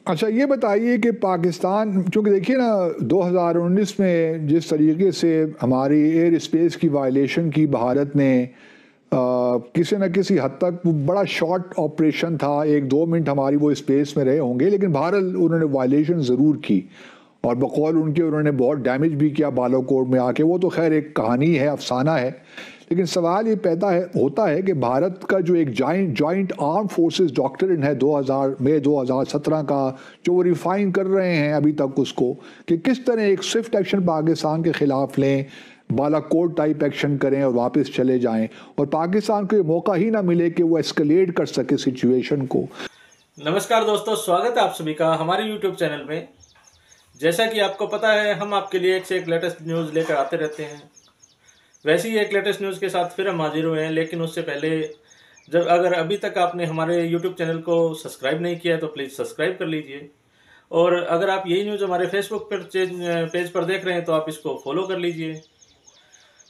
अच्छा, ये बताइए कि पाकिस्तान, चूँकि देखिए ना 2019 में जिस तरीके से हमारी एयर स्पेस की वायलेशन की भारत ने किसी न किसी हद तक, वो बड़ा शॉर्ट ऑपरेशन था, 1-2 मिनट हमारी वो स्पेस में रहे होंगे, लेकिन बहरहाल उन्होंने वायलेशन ज़रूर की और बकौल उनके उन्होंने बहुत डैमेज भी किया बालाकोट में आके। वो तो खैर एक कहानी है, अफसाना है। लेकिन सवाल ये पैदा है होता है कि भारत का जो एक जॉइंट आर्म फोर्सेस डॉक्ट्रिन है 2017 का, जो वो रिफाइन कर रहे हैं अभी तक उसको, कि किस तरह एक स्विफ्ट एक्शन पाकिस्तान के खिलाफ लें, बालाकोट टाइप एक्शन करें और वापस चले जाएं, और पाकिस्तान को ये मौका ही ना मिले कि वो एस्केलेट कर सके सिचुएशन को। नमस्कार दोस्तों, स्वागत है आप सभी का हमारे YouTube चैनल में। जैसा कि आपको पता है, हम आपके लिए एक से एक लेटेस्ट न्यूज़ लेकर आते रहते हैं। वैसे ही एक लेटेस्ट न्यूज़ के साथ फिर हम हाजिर हुए हैं, लेकिन उससे पहले अगर अभी तक आपने हमारे YouTube चैनल को सब्सक्राइब नहीं किया है तो प्लीज़ सब्सक्राइब कर लीजिए। और अगर आप यही न्यूज़ हमारे फेसबुक पर पेज पर देख रहे हैं तो आप इसको फॉलो कर लीजिए।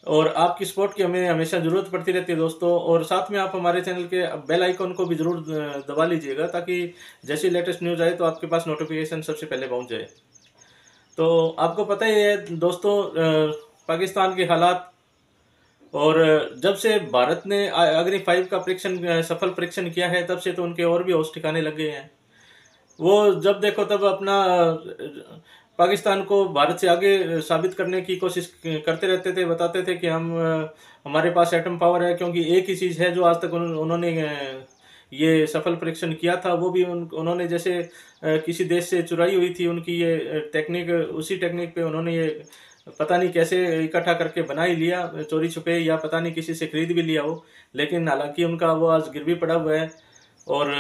और आपकी सपोर्ट की हमें हमेशा ज़रूरत पड़ती रहती है दोस्तों। और साथ में आप हमारे चैनल के बेल आइकन को भी ज़रूर दबा लीजिएगा, ताकि जैसी लेटेस्ट न्यूज़ आए तो आपके पास नोटिफिकेशन सबसे पहले पहुंच जाए। तो आपको पता ही है दोस्तों, पाकिस्तान के हालात। और जब से भारत ने अग्नि 5 का सफल परीक्षण किया है, तब से तो उनके और भी होश ठिकाने लग गए हैं। वो जब देखो तब अपना पाकिस्तान को भारत से आगे साबित करने की कोशिश करते रहते थे, बताते थे कि हमारे पास एटम पावर है। क्योंकि एक ही चीज़ है जो आज तक उन्होंने ये सफल परीक्षण किया था, वो भी उन्होंने जैसे किसी देश से चुराई हुई थी उनकी ये टेक्निक। उसी टेक्निक पे उन्होंने ये पता नहीं कैसे इकट्ठा करके बना ही लिया, चोरी छुपे, या पता नहीं किसी से खरीद भी लिया हो। लेकिन हालांकि उनका वो आज गिरवी पड़ा हुआ है। और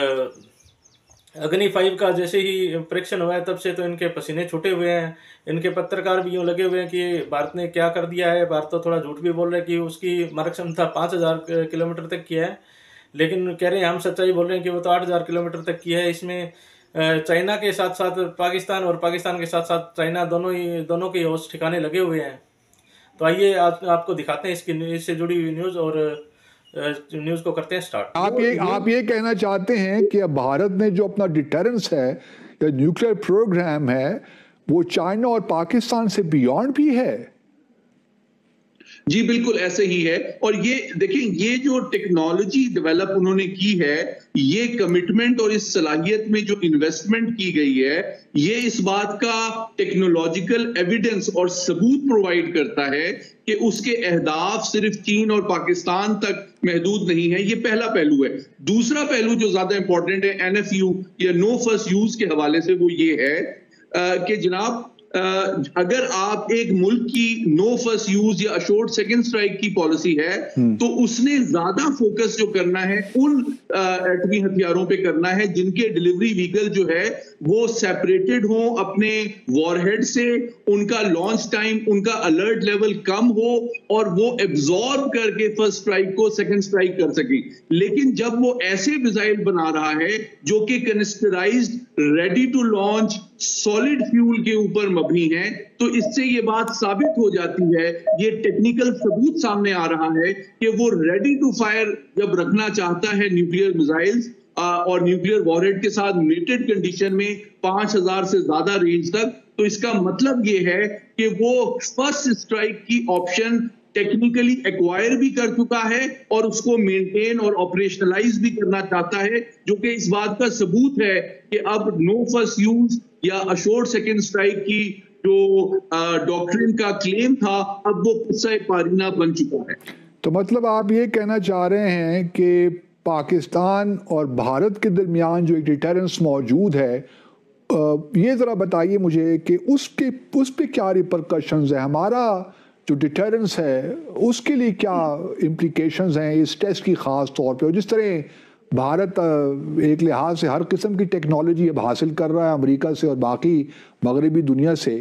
अग्नि 5 का जैसे ही परीक्षण हुआ है, तब से तो इनके पसीने छूटे हुए हैं। इनके पत्रकार भी यूँ लगे हुए हैं कि भारत ने क्या कर दिया है। भारत तो थोड़ा झूठ भी बोल रहा है कि उसकी मारक क्षमता 5000 किलोमीटर तक की है, लेकिन कह रहे हैं हम सच्चाई बोल रहे हैं कि वो तो 8000 किलोमीटर तक की है। इसमें चाइना के साथ साथ पाकिस्तान और पाकिस्तान के साथ साथ चाइना दोनों के होश ठिकाने लगे हुए हैं। तो आइए आज आपको दिखाते हैं इससे जुड़ी हुई न्यूज़, और न्यूज़ को करते हैं स्टार्ट। आप ये कहना चाहते हैं कि अब भारत ने जो अपना डिटरेंस है या न्यूक्लियर प्रोग्राम है, वो चाइना और पाकिस्तान से बियॉन्ड भी है? जी बिल्कुल ऐसे ही है। और ये देखिए, ये जो टेक्नोलॉजी डेवलप उन्होंने की है, ये कमिटमेंट और इस सलाहियत में जो इन्वेस्टमेंट की गई है, ये इस बात का टेक्नोलॉजिकल एविडेंस और सबूत प्रोवाइड करता है कि उसके अहदाफ सिर्फ चीन और पाकिस्तान तक महदूद नहीं है। ये पहला पहलू है। दूसरा पहलू जो ज्यादा इंपॉर्टेंट है एनएफयू या नो फर्स्ट यूज के हवाले से, वो ये है कि जनाब, अगर आप एक मुल्क की नो फर्स्ट यूज या अशोर्ड सेकंड स्ट्राइक की पॉलिसी है, तो उसने ज्यादा फोकस जो करना है उन एटमी हथियारों पे करना है जिनके डिलीवरी व्हीकल जो है वो सेपरेटेड हो अपने वॉरहेड से, उनका लॉन्च टाइम, उनका अलर्ट लेवल कम हो, और वो एब्जॉर्ब करके फर्स्ट स्ट्राइक को सेकंड स्ट्राइक कर सके। लेकिन जब वो ऐसे मिसाइल बना रहा है जो कि canisterized, ready to launch, solid fuel के ऊपर मबनी है, तो इससे ये बात साबित हो जाती है, ये टेक्निकल सबूत सामने आ रहा है कि वो रेडी टू फायर जब रखना चाहता है न्यूक्लियर मिसाइल्स और न्यूक्लियर वॉरहेड के साथ मेटेड कंडीशन में 5000 से ज्यादा रेंज तक, तो इसका मतलब ये है कि वो फर्स्ट स्ट्राइक की ऑप्शन टेक्निकली एक्वायर भी कर चुका है और उसको मेंटेन और ऑपरेशनलाइज भी करना चाहता है, जो कि इस बात का सबूत है कि अब नो फर्स्ट यूज या अशोर्ड सेकंड स्ट्राइक की जो डॉक्ट्रिन का क्लेम था, अब वो किस्सा पारीना बन चुका है। तो मतलब आप ये कहना चाह रहे हैं कि पाकिस्तान और भारत के दरमियान जो एक डिटरेंस मौजूद है, ये ज़रा बताइए मुझे कि उस पे क्या रिपरकशंस है? हमारा जो डिटरेंस है उसके लिए क्या इम्प्लीकेशंस हैं इस टेस्ट की ख़ास तौर पे? और जिस तरह भारत एक लिहाज से हर किस्म की टेक्नोलॉजी अब हासिल कर रहा है अमेरिका से और बाकी मगरबी दुनिया से,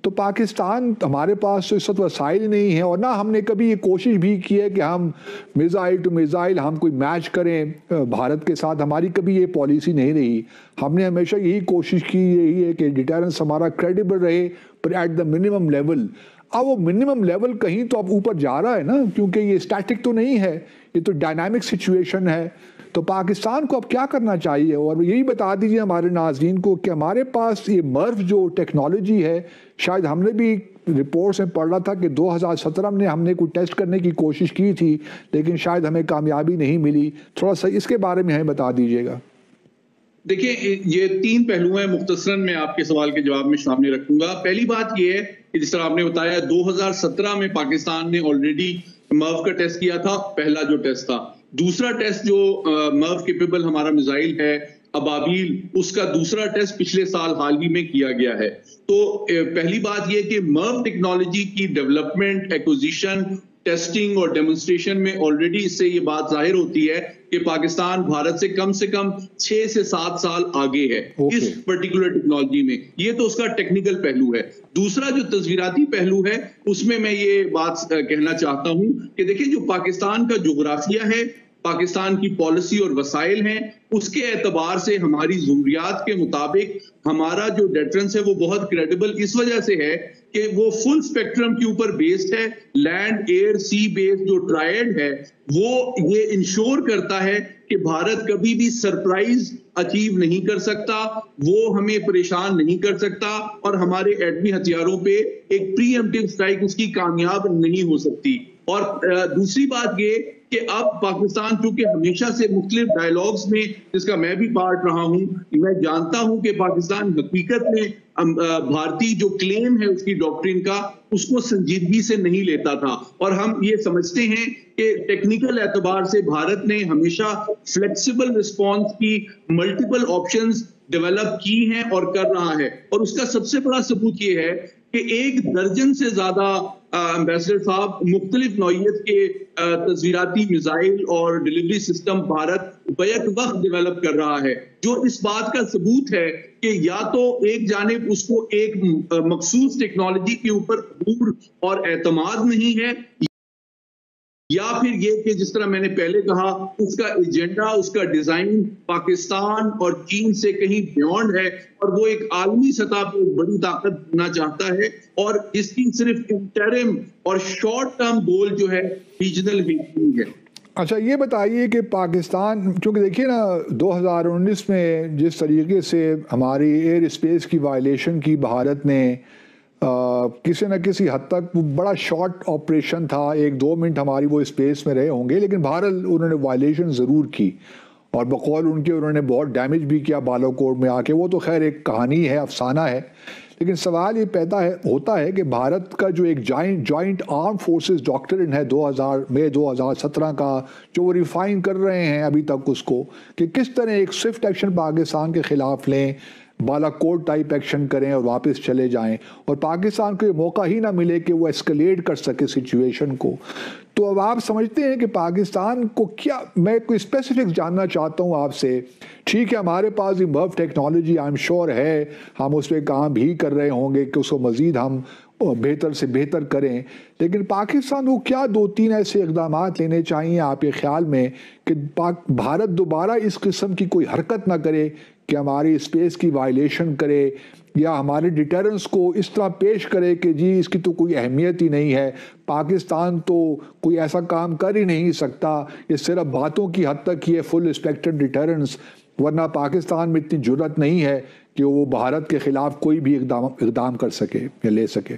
तो पाकिस्तान, हमारे पास तो इस वक्त वसाइल नहीं है, और ना हमने कभी ये कोशिश भी की है कि हम मिज़ाइल टू मिज़ाइल हम कोई मैच करें भारत के साथ। हमारी कभी ये पॉलिसी नहीं रही। हमने हमेशा यही कोशिश की, यही है कि डिटरेंस हमारा क्रेडिबल रहे, पर एट द मिनिमम लेवल। अब वो मिनिमम लेवल कहीं तो अब ऊपर जा रहा है ना, क्योंकि ये स्टैटिक तो नहीं है, ये तो डायनामिक सिचुएशन है। तो पाकिस्तान को अब क्या करना चाहिए? और यही बता दीजिए हमारे नाज़रीन को कि हमारे पास ये मर्फ जो टेक्नोलॉजी है, शायद हमने भी रिपोर्ट्स में पढ़ रहा था कि 2017 में हमने कोई टेस्ट करने की कोशिश की थी, लेकिन शायद हमें कामयाबी नहीं मिली। थोड़ा सा इसके बारे में हमें बता दीजिएगा। देखिए, ये 3 पहलू हैं, मुख्तसरन मैं आपके सवाल के जवाब में सामने रखूंगा। पहली बात ये है कि जिस तरह आपने बताया 2017 में पाकिस्तान ने ऑलरेडी मर्व का टेस्ट किया था, पहला जो टेस्ट था। दूसरा टेस्ट जो मर्व केपेबल हमारा मिसाइल है अबाबील, उसका दूसरा टेस्ट पिछले साल हाल ही में किया गया है। तो पहली बात यह कि मर्व टेक्नोलॉजी की डेवलपमेंट, एक्विजिशन, टेस्टिंग और डेमोन्स्ट्रेशन में ऑलरेडी इससे ये बात जाहिर होती है कि पाकिस्तान भारत से कम 6 से 7 साल आगे है इस पर्टिकुलर टेक्नोलॉजी में। ये तो उसका टेक्निकल पहलू है। दूसरा जो तस्वीराती पहलू है, उसमें मैं ये बात कहना चाहता हूं कि देखिए, जो पाकिस्तान का जोग्राफिया है, पाकिस्तान की पॉलिसी और वसाइल हैं, उसके एतबार से हमारी जरूरियात के मुताबिक हमारा जो डेटरेंस है वो बहुत क्रेडिबल इस वजह से है कि वो फुल स्पेक्ट्रम के ऊपर बेस्ड है। लैंड, एयर, सी बेस्ड जो ट्रायड है वो ये इंश्योर करता है कि भारत कभी भी सरप्राइज अचीव नहीं कर सकता, वो हमें परेशान नहीं कर सकता और हमारे एटमी हथियारों पे एक प्रीएम्प्टिव स्ट्राइक उसकी कामयाब नहीं हो सकती। और दूसरी बात ये कि अब पाकिस्तान चूंकि हमेशा से मुख्तलिफ डायलॉग्स में, जिसका मैं भी पार्ट रहा हूं, मैं जानता हूं कि पाकिस्तान हकीकत में भारतीय जो क्लेम है उसकी डॉक्ट्रिन का, उसको संजीदगी से नहीं लेता था। और हम ये समझते हैं कि टेक्निकल एतबार से भारत ने हमेशा फ्लेक्सिबल रिस्पॉन्स की मल्टीपल ऑप्शंस डेवलप की हैं और कर रहा है। और उसका सबसे बड़ा सबूत ये है कि 1 दर्जन से ज्यादा एम्बेसडर साहब मुख्तलिफ नौइयत के तस्वीराती मिसाइल और डिलीवरी सिस्टम भारत बैक वक्त डेवलप कर रहा है, जो इस बात का सबूत है कि या तो एक जानिब उसको एक मखसूस टेक्नोलॉजी के ऊपर अबूर और एतमाद नहीं है, या फिर ये कि जिस तरह मैंने पहले कहा उसका एजेंडा, उसका डिजाइन पाकिस्तान और चीन से कहीं बियॉन्ड है और वो एक आलमी सतह पर बड़ी ताकत बनना चाहता है और इसकी सिर्फ इंटरिम और शॉर्ट टर्म गोल जो है रीजनल हीटिंग है। अच्छा, ये बताइए कि पाकिस्तान, क्योंकि देखिए ना 2019 में जिस तरीके से हमारी एयर स्पेस की वायलेशन की भारत ने, किसी न किसी हद तक बड़ा शॉर्ट ऑपरेशन था, 1-2 मिनट हमारी वो स्पेस में रहे होंगे, लेकिन बहरहाल उन्होंने वायलेशन ज़रूर की और बकौल उनके उन्होंने बहुत डैमेज भी किया बालाकोट में आके। वो तो खैर एक कहानी है, अफसाना है, लेकिन सवाल ये पैदा होता है कि भारत का जो एक जॉइंट आर्म फोर्सेस डॉक्ट्रिन है 2017 का, जो वो रिफाइन कर रहे हैं अभी तक उसको, कि किस तरह एक स्विफ्ट एक्शन पाकिस्तान के खिलाफ लें, बालाकोट टाइप एक्शन करें और वापस चले जाएं, और पाकिस्तान को ये मौका ही ना मिले कि वो एस्केलेट कर सके सिचुएशन को। तो अब आप समझते हैं कि पाकिस्तान को क्या, मैं कोई स्पेसिफिक जानना चाहता हूं आपसे। ठीक है, हमारे पास ये Merv technology I am sure है, हम उस पर काम भी कर रहे होंगे कि उसको मज़ीद हम बेहतर से बेहतर करें, लेकिन पाकिस्तान को क्या 2-3 ऐसे इक़दाम लेने चाहिए आपके ख्याल में कि भारत दोबारा इस किस्म की कोई हरकत ना करे कि हमारी स्पेस की वायलेशन करे या हमारे डिटरेंस को इस तरह पेश करे कि जी इसकी तो कोई अहमियत ही नहीं है, पाकिस्तान तो कोई ऐसा काम कर ही नहीं सकता, ये सिर्फ बातों की हद तक ही है फुल स्पेक्ट्रम डिटरेंस, वरना पाकिस्तान में इतनी जुर्रत नहीं है कि वो भारत के खिलाफ कोई भी इक़दाम कर सके या ले सके।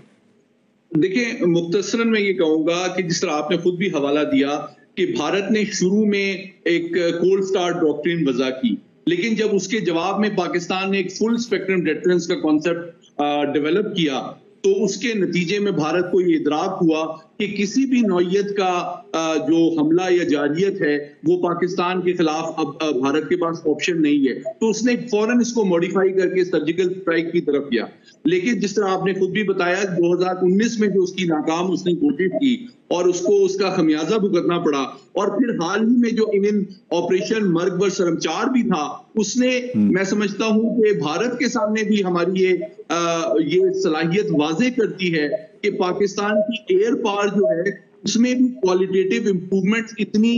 देखिए, मुख्तसरन मैं ये कहूँगा कि जिस तरह आपने खुद भी हवाला दिया कि भारत ने शुरू में एक कोल्ड स्टार्ट डॉक्ट्रिन वज़ा की, लेकिन जब उसके जवाब में पाकिस्तान ने एक फुल स्पेक्ट्रम डिटरेंस का कॉन्सेप्ट डेवलप किया, तो उसके नतीजे में भारत को ये इदराक हुआ कि किसी भी नौइयत का जो हमला या जारियत है वो पाकिस्तान के खिलाफ अब भारत के पास ऑप्शन नहीं है, तो उसने फौरन इसको मॉडिफाई करके सर्जिकल स्ट्राइक की तरफ गया। लेकिन जिस तरह आपने खुद भी बताया 2019 में जो उसकी नाकाम उसने कोशिश की और उसको उसका खमियाजा भुगतना पड़ा, और फिर हाल ही में जो इन ऑपरेशन मर्ग व शर्मचार भी था, उसने मैं समझता हूं कि भारत के सामने भी हमारी ये सलाहियत वाज़ेह करती है कि पाकिस्तान की एयर पावर जो है उसमें भी क्वालिटेटिव इंप्रूवमेंट्स इतनी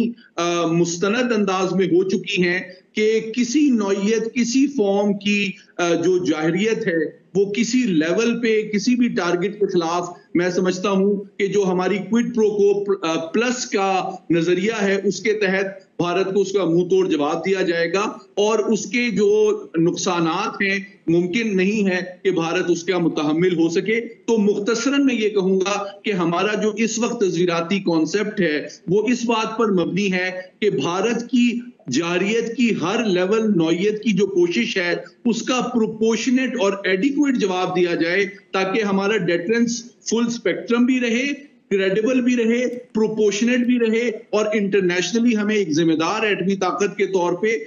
मुस्तनद अंदाज में हो चुकी हैं कि किसी नौइयत, किसी फॉर्म की जो जाहिरियत है वो किसी लेवल पे किसी भी टारगेट के खिलाफ, मैं समझता हूं कि जो हमारी क्विड प्रो को प्लस का नजरिया है उसके तहत भारत को उसका मुंह तोड़ जवाब दिया जाएगा और उसके जो नुकसानात हैं मुमकिन नहीं है कि भारत उसका मुतहम्मिल हो सके। तो मुख्तसरन मैं ये कहूंगा कि हमारा जो इस वक्त तज़वीराती कॉन्सेप्ट है वो इस बात पर मबनी है कि भारत की जारियत की हर लेवल नौयत की जो कोशिश है उसका प्रोपोर्शनेट और एडिक्वेट जवाब दिया जाए, ताकि हमारा डेटरेंस फुल स्पेक्ट्रम भी रहे, क्रेडिबल भी रहे, प्रोपोर्शनेट भी रहे और इंटरनेशनली हमें एक जिम्मेदार एटमी ताकत के तौर पे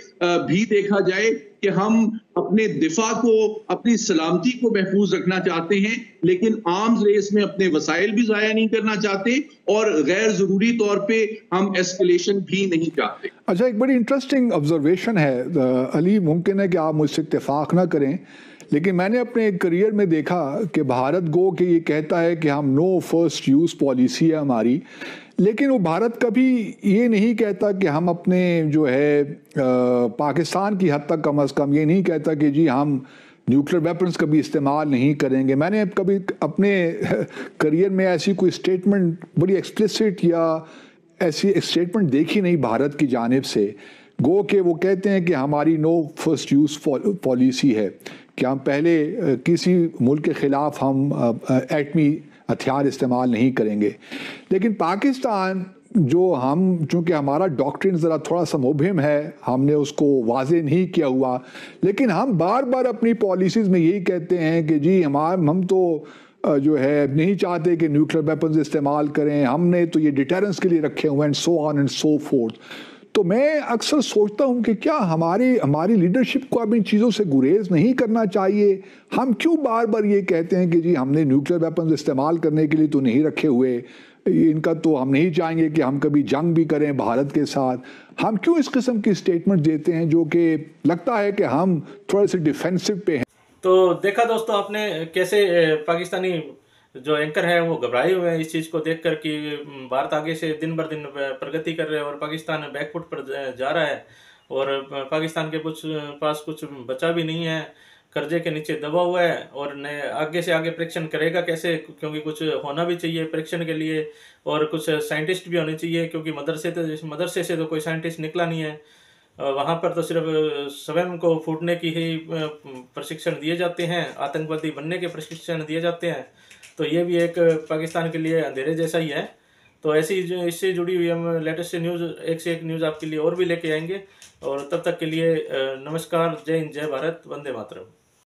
भी देखा जाए कि हम अपने दिफा को, अपनी सलामती को महफूज रखना चाहते हैं, लेकिन आर्म्स रेस में अपने वसाइल भी जाया नहीं करना चाहते और गैर जरूरी तौर पे हम एस्केलेशन भी नहीं चाहते। अच्छा, एक बड़ी इंटरेस्टिंग ऑब्जर्वेशन है अली, मुमकिन है कि आप मुझसे इत्तेफाक ना करें, लेकिन मैंने अपने करियर में देखा कि भारत गो के ये कहता है कि हम नो फर्स्ट यूज़ पॉलिसी है हमारी, लेकिन वो भारत कभी ये नहीं कहता कि हम अपने जो है पाकिस्तान की हद तक कम अज़ कम ये नहीं कहता कि जी हम न्यूक्लियर वेपन्स कभी इस्तेमाल नहीं करेंगे। मैंने कभी अपने करियर में ऐसी कोई स्टेटमेंट बड़ी एक्सप्लिसिट या ऐसी स्टेटमेंट देखी नहीं भारत की जानिब से। गो के वो कहते हैं कि हमारी नो फर्स्ट यूज़ पॉलिसी है कि हम पहले किसी मुल्क के ख़िलाफ़ हम एटमी हथियार इस्तेमाल नहीं करेंगे, लेकिन पाकिस्तान जो हम चूँकि हमारा डॉक्ट्रिन ज़रा थोड़ा सा मुबहिम है, हमने उसको वाज़े नहीं किया हुआ, लेकिन हम बार बार अपनी पॉलिसीज़ में यही कहते हैं कि जी हम तो जो है नहीं चाहते कि न्यूक्लियर वेपन्स इस्तेमाल करें, हमने तो ये डिटेरेंस के लिए रखे हुए हैं, so on and so fourth. तो मैं अक्सर सोचता हूँ कि क्या हमारी लीडरशिप को अब इन चीज़ों से गुरेज नहीं करना चाहिए? हम क्यों बार बार ये कहते हैं कि जी हमने न्यूक्लियर वेपन्स इस्तेमाल करने के लिए तो नहीं रखे हुए, इनका तो हम नहीं चाहेंगे कि हम कभी जंग भी करें भारत के साथ। हम क्यों इस किस्म की स्टेटमेंट देते हैं जो कि लगता है कि हम थोड़े से डिफेंसिव पे हैं? तो देखा दोस्तों आपने कैसे पाकिस्तानी जो एंकर है वो घबराए हुए हैं इस चीज़ को देखकर कि भारत आगे से दिन बर दिन प्रगति कर रहे हैं और पाकिस्तान बैकफुट पर जा रहा है और पाकिस्तान के पास कुछ बचा भी नहीं है, कर्जे के नीचे दबा हुआ है और आगे से आगे परीक्षण करेगा कैसे, क्योंकि कुछ होना भी चाहिए परीक्षण के लिए और कुछ साइंटिस्ट भी होने चाहिए, क्योंकि मदरसे से तो कोई साइंटिस्ट निकला नहीं है। वहाँ पर तो सिर्फ स्वयं को फूटने की ही प्रशिक्षण दिए जाते हैं, आतंकवादी बनने के प्रशिक्षण दिए जाते हैं। तो ये भी एक पाकिस्तान के लिए अंधेरे जैसा ही है। तो ऐसी जो इससे जुड़ी हुई हम लेटेस्ट न्यूज़ एक से एक न्यूज़ आपके लिए और भी लेके आएंगे, और तब तक के लिए नमस्कार, जय हिंद, जय भारत, वंदे मातरम।